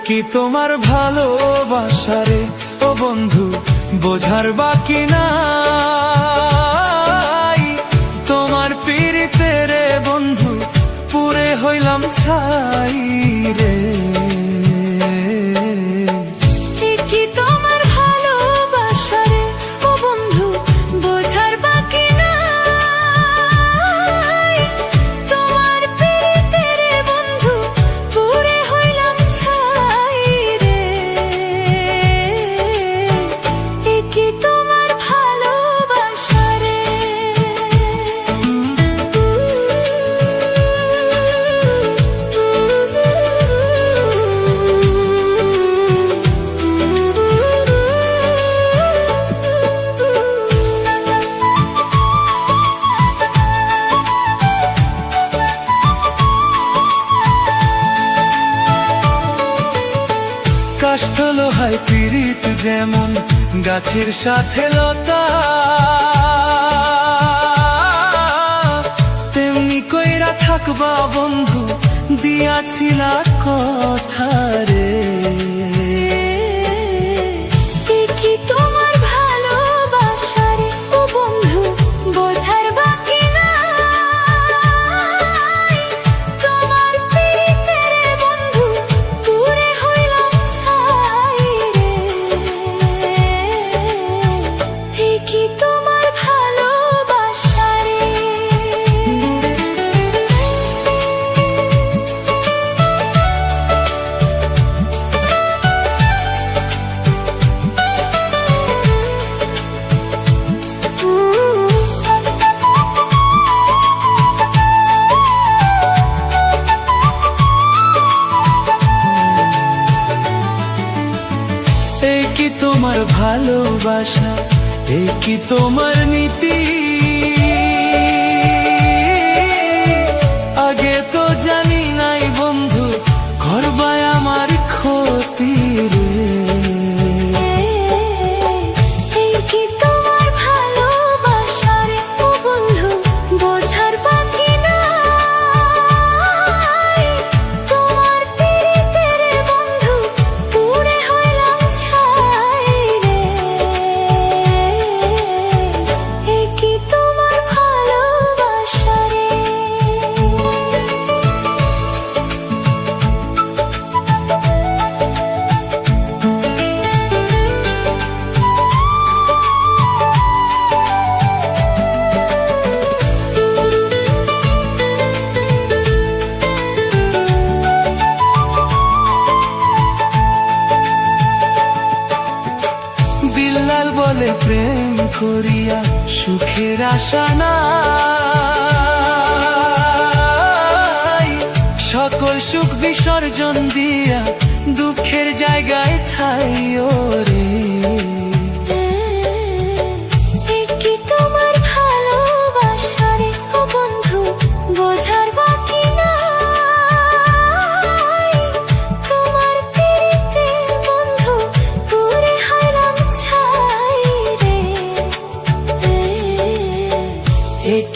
কি তোমার ভালোবাসারে ও বন্ধু বোঝার বাকি নাই, তোমার পীড়িতে রে বন্ধু পুরে হইলাম ছাই রে। কাষ্ঠ লোহায় পীড়িত যেমন গাছের সাথে লতা, তেমনি কইরা থাকবা বন্ধু দিয়াছিলা কথা রে। এই কি তোমার ভালোবাসা, এই কি তোমার নীতি, আগে তো জানি নাই বন্ধু করবাই আমার ক্ষতি রে। বলে প্রেম করিয়া সুখের আশা নাই, সকল সুখ বিসর্জন দিয়া দুঃখের জায়গায় ঠাই রে।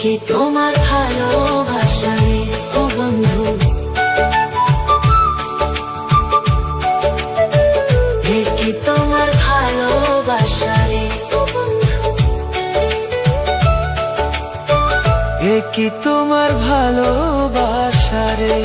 কি তোমার ভালোবাসা রে ও বন্ধু, কি তোমার ভালোবাসা রে ও বন্ধু, কি তোমার ভালোবাসা রে।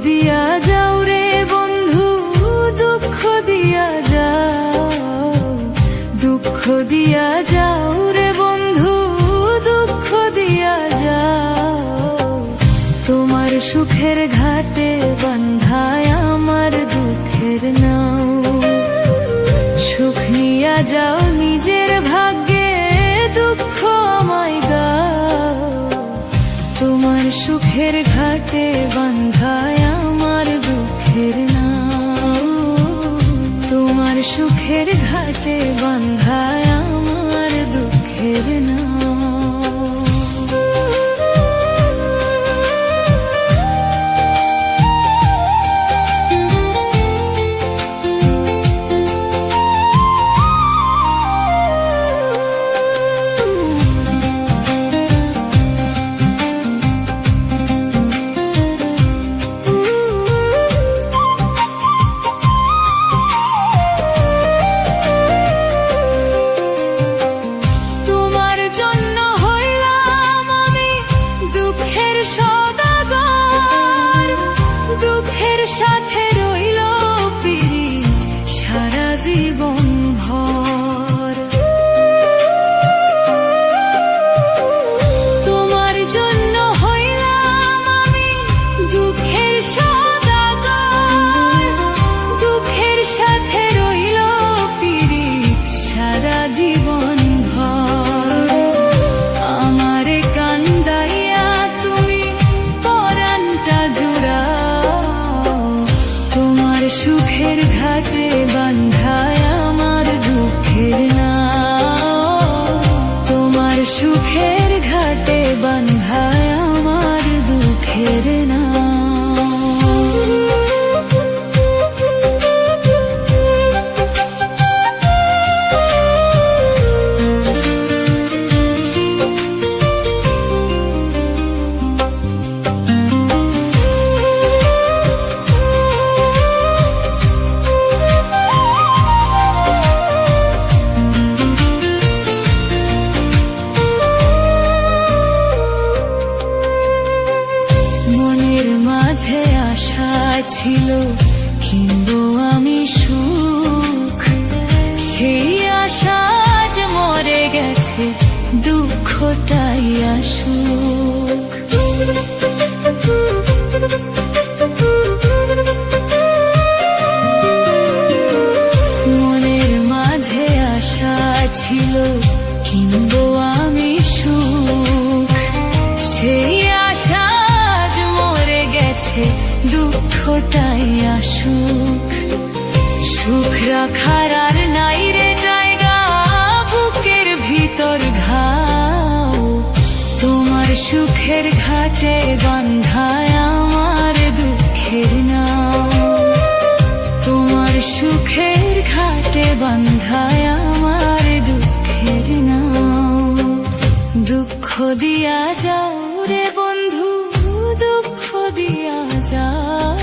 দিয়া যাও রে বন্ধু, দুঃখ দিয়া যাও, দুঃখ দিয়া যাও রে বন্ধু, দুঃখ দিয়া যাও। তোমার সুখের ঘাটে বান্ধায় আমার দুঃখের নাও, সুখ নিয়া যাও নিজের ভাগ্যে, দুঃখ আমার আমায় দাও, তোমার সুখের ঘাটে বান্ধায় আমার দুঃখের নাও, তোমার সুখের ঘাটে বান্ধায় আমার দুঃখের নাও। সাথে রইল পিরিত সারা জীবন ভর, তোমার জন্য হইলাম আমি দুঃখের সওদাগর, দুঃখের সাথে রইল পিরিত সারা জীবন ভর। আমারে কান্দাইয়া তুমি পরাণটা জুড়াও, তোমার সুখের ঘাটে বান্ধায় আমার দুঃখের নাও, তোমার সুখের ঘাটে বান্ধায় আমার দুঃখের নাও। মাঝে আশা ছিল কিনবো আমি সুখ, সেই আশা আজ মরে গেছে দুঃখটাই আসুক। মনের মাঝে আশা ছিল কিনবো আমি সুখ, সেই আশা দুঃখটাই আসুক। সুখ রাখার আর নাই রে জায়গা বুকের ভিতর ঘাও, তোমার সুখের ঘাটে বান্ধায় আমার দুঃখের নাও, তোমার সুখের ঘাটে বান্ধায় আমার দুঃখের নাও। দুঃখ দিয়া যাও রে বন্ধু, দুঃখ দিয়া যাও,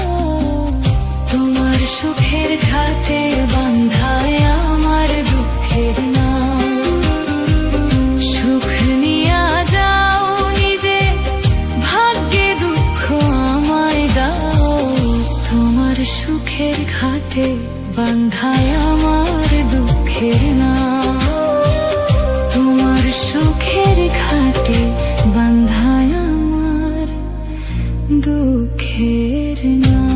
তোমার সুখের ঘাটে বান্ধায় আমার দুঃখের নাও। সুখ নিয়া যাও নিজে ভাগ্যে, দুঃখ আমায় দাও, তোমার সুখের ঘাটে বান্ধায় আমার দুঃখের নাও, তোমার সুখের ঘাটে বান্ধায় আমার দুঃখের নাও।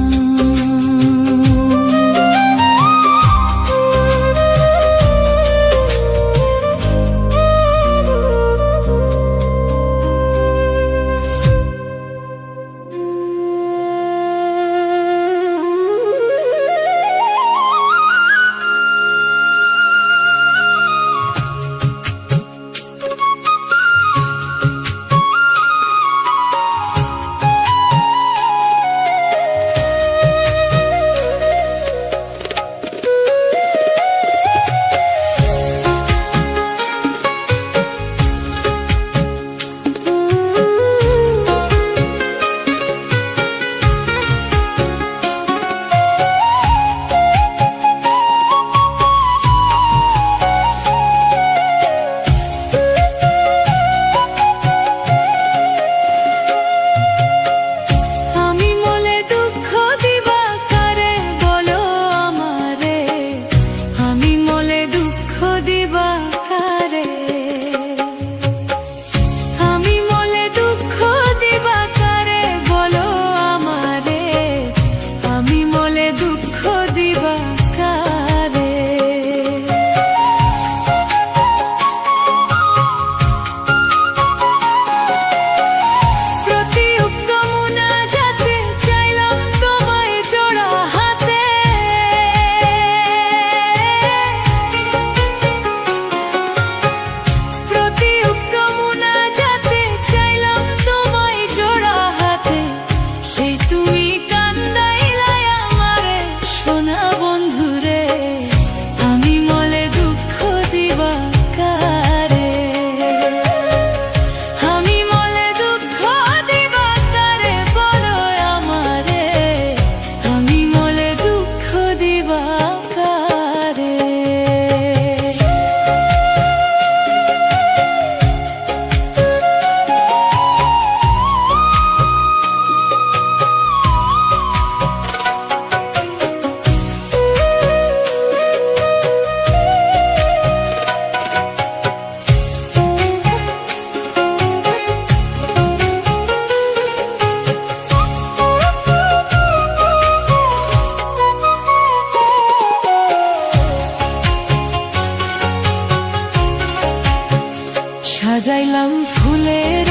সাজাইলাম ফুলের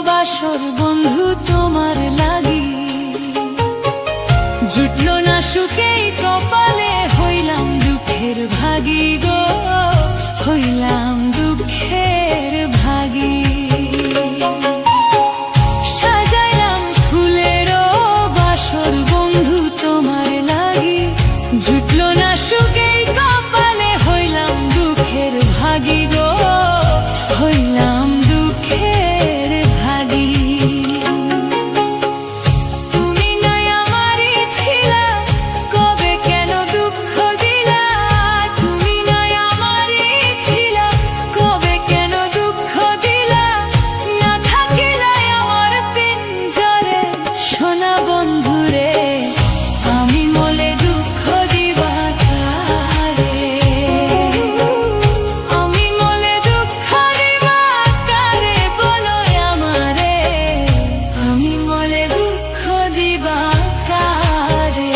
বাসর বন্ধু তোমার লাগি, জুটলো না সুখেই কপালে, হইলাম দুঃখের ভাগী গো, হইলাম দুঃখের ভাগী। সাজাইলাম ফুলের বাসর বন্ধু তোমার লাগি, জুটলো না সুখেই কপালে, হইলাম দুঃখের ভাগী গো, হইলাম দুঃখের ভাগী। তুমি নাই আমারই ছিলা, কবে কেন দুঃখ দিলা, তুমি নাই আমারই ছিলা, কবে কেন দুঃখ দিলা, না থাকিলাই আমার পিঞ্জরে সোনা বন্ধুরে, আমি মলে দুঃখ দিবা কারে, আমি মলে দুঃখ দিবা কারে বলো আমারে, আমি মলে দুঃখ দিবা কারে।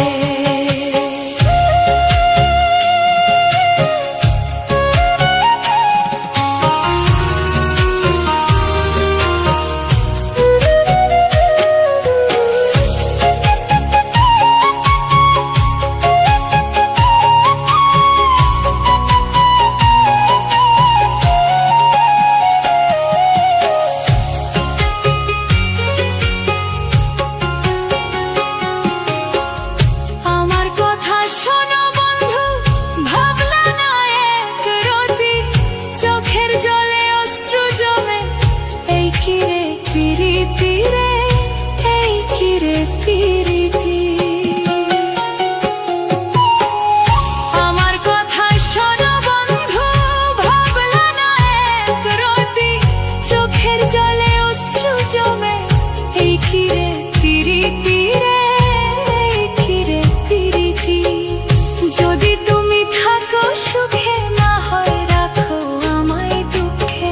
আমার কথা শোনো বন্ধু, ভাবলা না এক রতি, চোখের জলে অশ্রু জমে, এই কিরে পিরিতি রে, এই কিরে পিরিতি। আমার কথা শোনো বন্ধু, ভাবলা না এক রতি, চোখের জলে অশ্রু জমে, এই কিরে পিরিতি রে, এই কিরে পিরিতি। যদি তুমি থাকো সুখে, না হয় রাখো আমায় দুঃখে,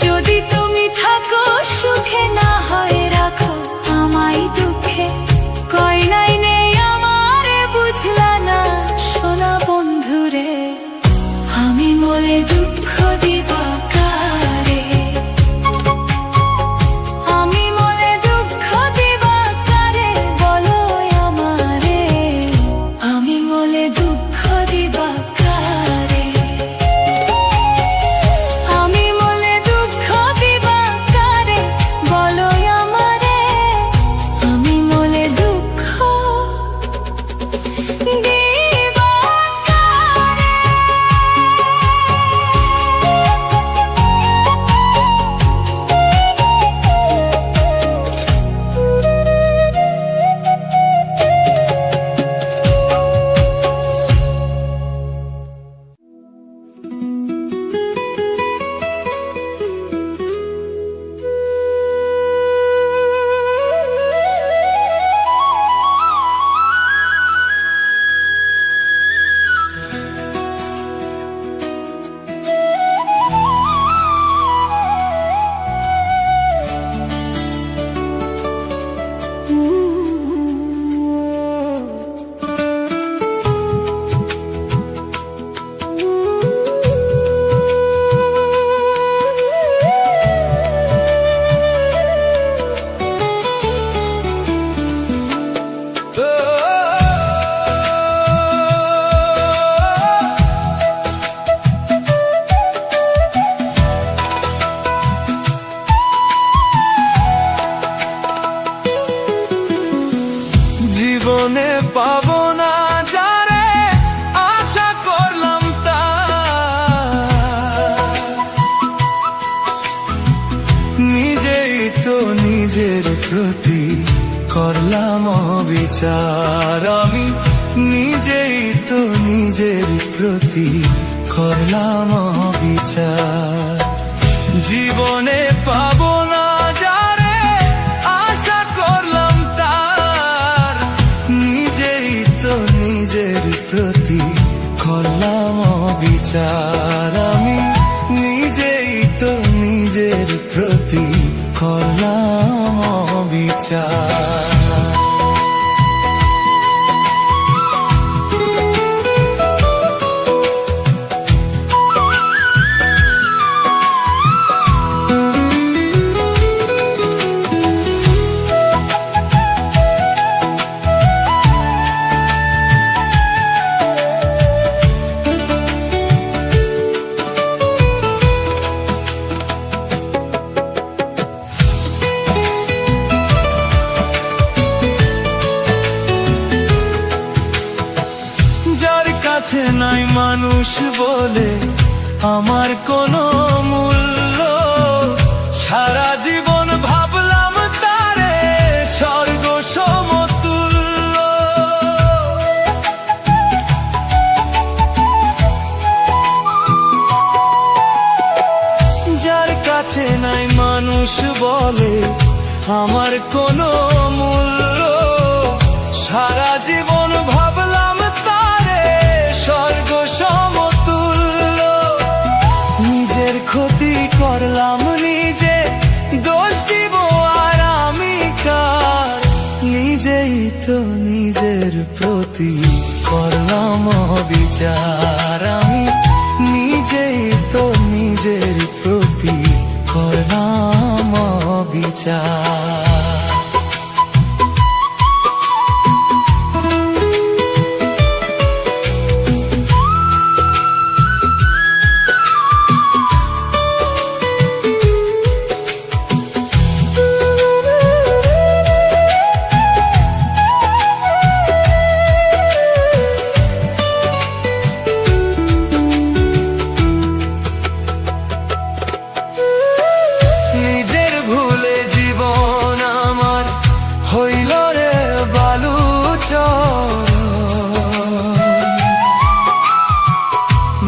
যদি তুমি থাকো সুখে, না হয় রাখো আমায় দুঃখে, কই নাই নেই আমার বুঝলা না সোনা বন্ধুরে, আমি মলে দুঃখ দিবা কারে, আমি মলে দুঃখ দিবা কারে বলো আমারে, আমি মলে দুঃখ দিবা কারে, আমি মলে দুঃখ দিবা কারে বলো আমারে, আমি মলে দুঃখ দিবা কারে। জীবনে পাবো না যারে আশা করলাম নিজেই তো নিজের প্রতি করলাম বিচার, আমি নিজেই তো নিজের প্রতি করলাম বিচার। জীবনে পাবো না যারে আশা করলাম নিজেই তো নিজের প্রতি করলাম বিচার, আমি নিজেই তো নিজের প্রতি করলাম বিচার। আমার কোনো মূল্য, সারা জীবন ভাবলাম তারে স্বর্গ সমতুল্য। যার কাছে নাই মানুষ বলে আমার কোনো মূল্য, সারা জীবন ভাবলাম তারে স্বর্গ সমতুল্য। নিজের ক্ষতি করলাম নিজে, দোষ দিব আর আমি কার? নিজেই তো নিজের প্রতি করলাম বিচার, আমি নিজেই তো নিজের প্রতি করলাম বিচার।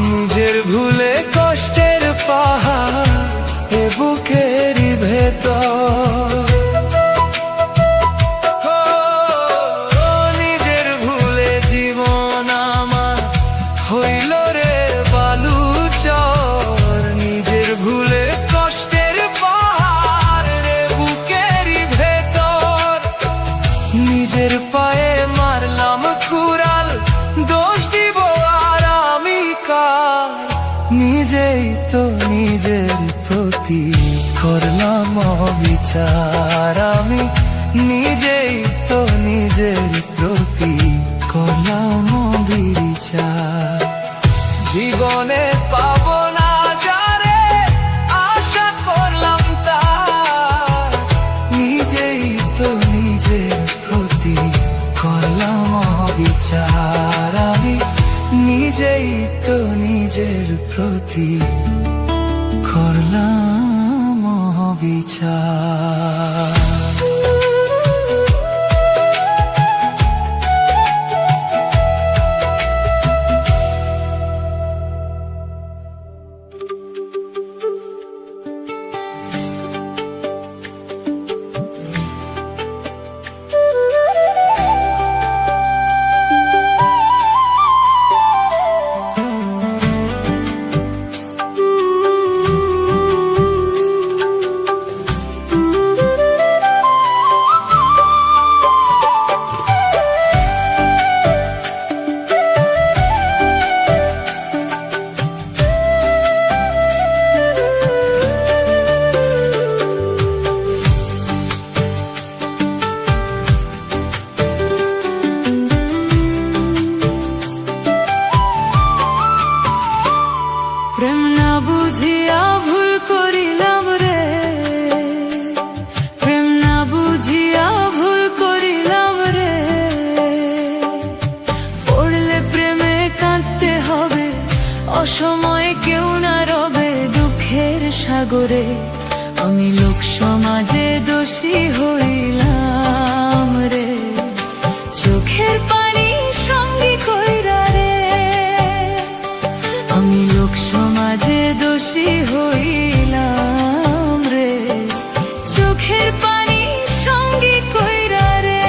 নিজের ভুলে কষ্টের পাহাড় এ বুকেরই ভেতর, নিজের ভুলে জীবন আমার হইল রে বালুচর। নিজের ভুলে কষ্টের পাহাড় রে বুকেরই ভেতর, নিজের পায়ে মারলাম কুড়াল, দোষ দিব আর আমি কার? নিজেই তো নিজের প্রতি করলাম বিচার, আমি নিজেই তো নিজের প্রতি করলাম বিচার। জীবনে পাবো না যারে আশা করলাম তার, নিজেই তো নিজের প্রতি করলাম বিচার, আমি নিজেই তো নিজের প্রতি করলাম বিচার। প্রেম না বুঝিয়া ভুল করিলাম রে, প্রেম না বুঝিয়া ভুল করিলাম রে। পড়লে প্রেমে কাঁদতে হবে, অসময়ে কেউ না রবে দুঃখের সাগরে। আমি লোক সমাজে দোষী হইলাম রে, চোখের পানি সঙ্গী কইরা রে। আমি লোক সমাজে দোষী হইলাম রে, চোখের পানি সঙ্গী কইরা রে।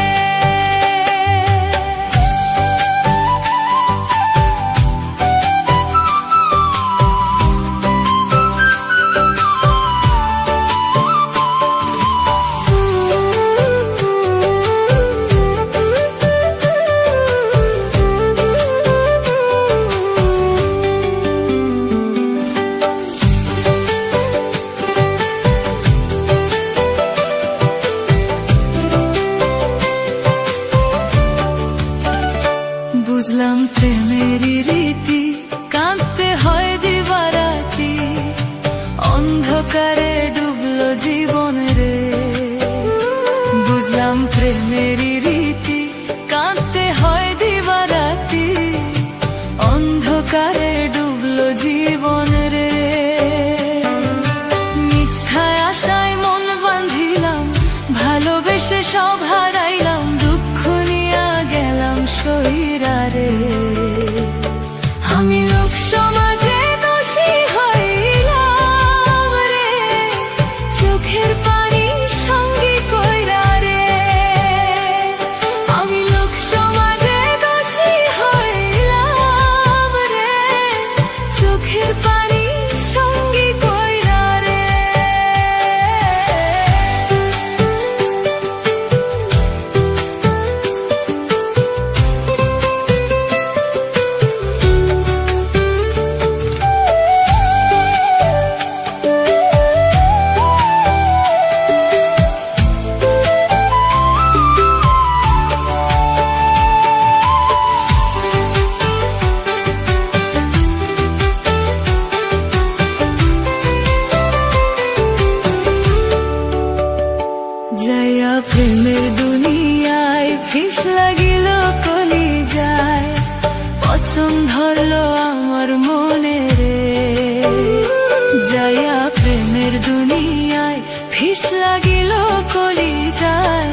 যাইয়া প্রেমের দুনিয়ায় ফিস লাগিল কলি যায়,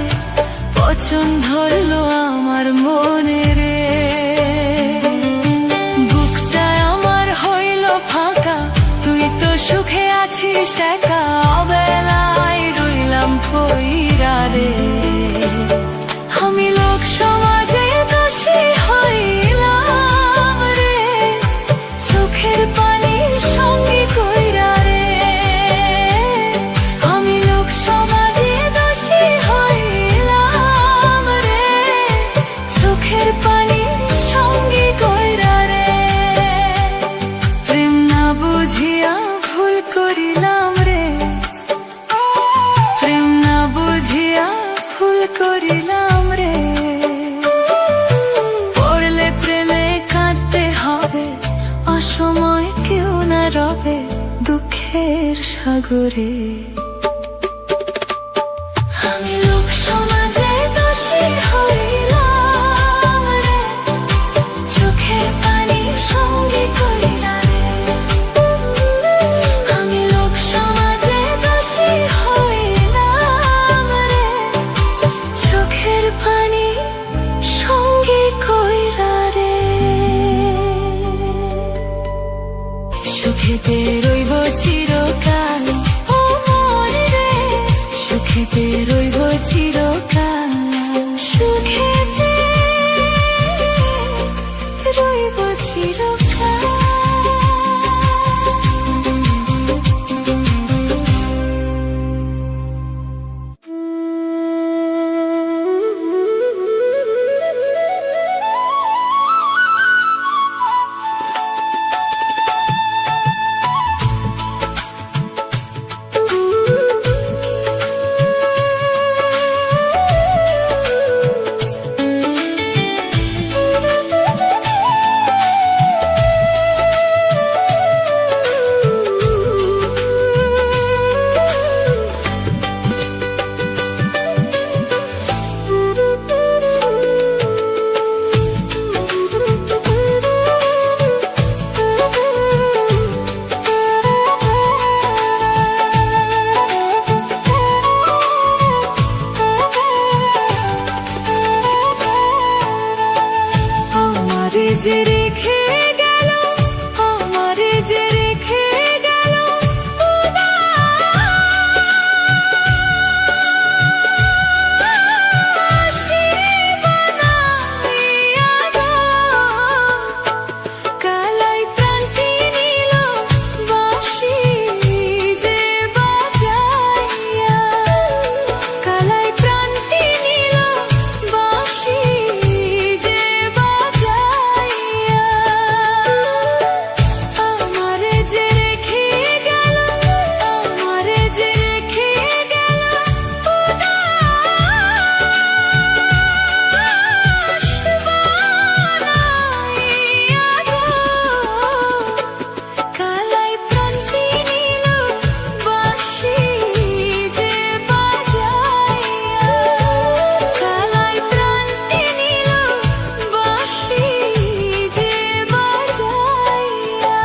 পচন ধরলো আমার মনে রে। বুকটা আমার হইল ফাঁকা, তুই তো সুখে আছিস একা, অবেলায় রইলাম কইরা রে। আমি লোক সমাজে দোষী হইলাম রে, চোখের পানি সঙ্গে কইরা রে। আমি লোক সমাজে দোষী হইলাম রে, চোখের পানি সঙ্গে কইরা রে। প্রেম না বুঝিয়া ভুল করিলাম রে, প্রেম না বুঝিয়া ভুল করিলাম রে। পড়লে প্রেমে কাঁদতে হবে, অসময় কেউ না রবে দুঃখের সাগরে। আমি লোক সমাজে দোষী হইলাম রে, চোখের পানি সঙ্গে কইরা রে। আমি লোক সমাজে দোষী হইলাম রে, চোখের পানি সঙ্গে কইরা রে। সুখেতে রইব চিরকাল ও মন রে, সুখেতে রইব চিরকাল, সুখেতে রইব চিরকাল। আমারে যে রেখে গেল, আমারে যে রেখে গেল উদাসী বানাইয়া গো। কালাই প্রাণটি নিল বাঁশি যে বাজাইয়া, কালাই প্রাণটি নিল বাঁশি যে বাজাইয়া। আমারে যে রেখে গেল, আমারে যে রেখে গেল উদাস বানাইয়া গো। কালাই প্রাণটি নিল বাঁশি যে বাজাইয়া, কালাই প্রাণটি নিল বাঁশি যে বাজাইয়া।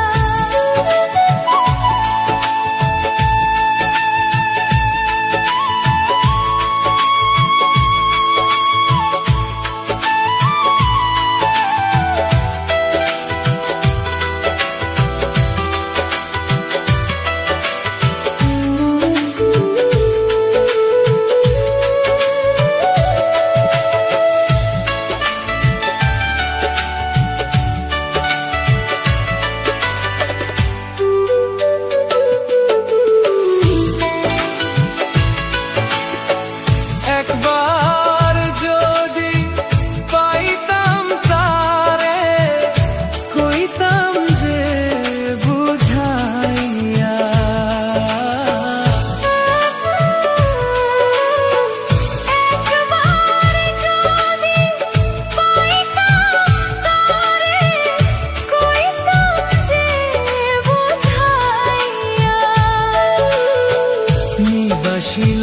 একবার যদি পাইতাম তারে, কইতাম যে বুঝাইয়া। একবার যদি পাইতাম তারে, কইতাম যে বুঝাইয়া। নিবাসিল